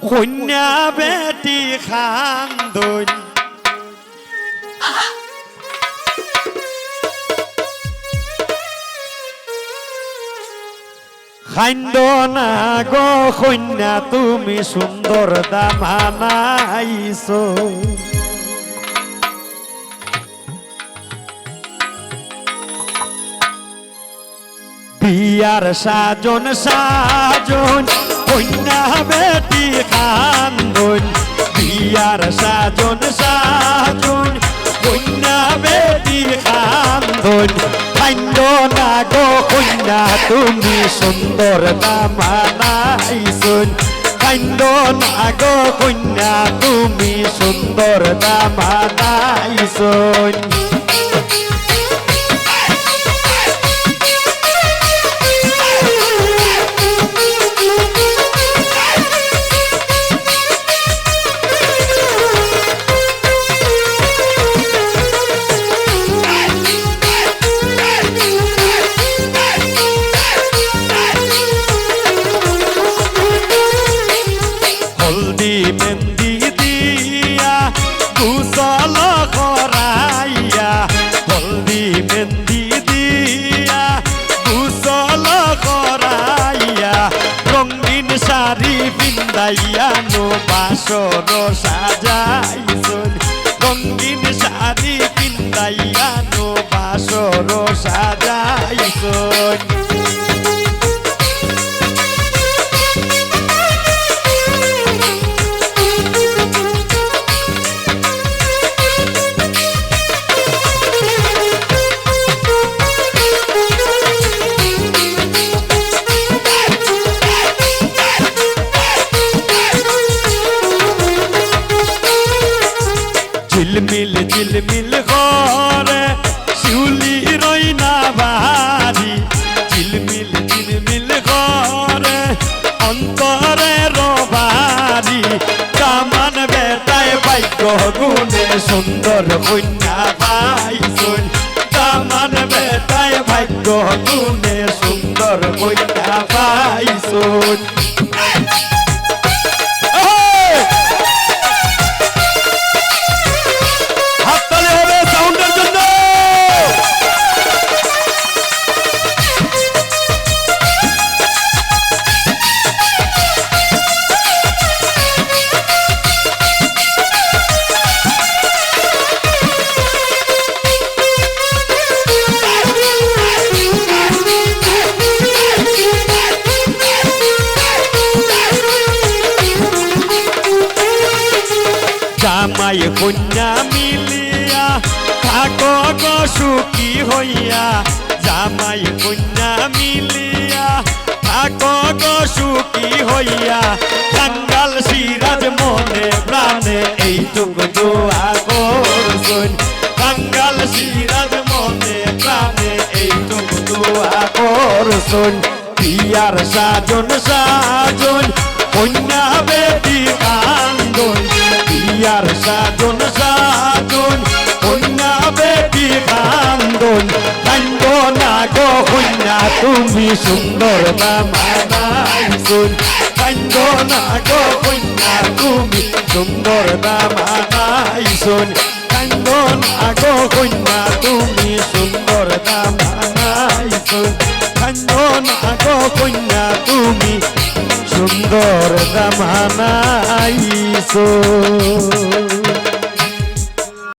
কন্যা বেটি খান্দন খাইন্দ না গো কন্যা তুমি সুন্দর দামানাইছো বিয়ার সাজন সাজন কন্যা বেটি খান্দন বিয়ার সাজন সাজন কন্যা বেটি খান্দন খাইন্দ না গো কন্যা তুমি সুন্দর দামানাইছুন খাইন্দ না গো কন্যা তুমি সুন্দর দামানাইছুন হলদি মেহেন্দি দিয়া কুশল করাইয়া হলদি মেহেন্দি দিয়া কুশল করাইয়া রঙিন শাড়ি পিন্দাইয়া নো বাসর সাজাইছুন রঙিন শাড়ি পিন্দাইয়া নো বাসর সাজাইছুন ঝিলমিল ঝিলমিল করে শিউলি রইনা বাড়ি ঝিলমিল ঝিলমিল করে অন্তরে রবারি কামান বেটায় ভাগ্য গুণে সুন্দর কন্যা পাইছুন কামান বেটায় ভাগ্য গুণে সুন্দর কন্যা পাইছুন জামাই কন্যা মিলিয়া থাকো গো সুখী হইয়া জামাই কন্যা মিলিয়া থাকো গো সুখী হইয়া কাঙ্গাল সিরাজ মনে প্রাণে এইটুকু দোয়া করছুন কাঙ্গাল সিরাজ মনে প্রাণে এইটুকু দোয়া করছুন বিয়ার সাজন সাজন কন্যা বেটি কান্দন বিয়ার সাজন সাজন কন্যা বেটি কান্দন কান্দ না গো কন্যা তুমি সুন্দর দামানাইছুন কান্দ না গো কন্যা তুমি সুন্দর দামানাইছুন কান্দ না গো কন্যা তুমি সুন্দর দামানাইছুন কান্দ না গো কন্যা তুমি সুন্দর দামানাইছো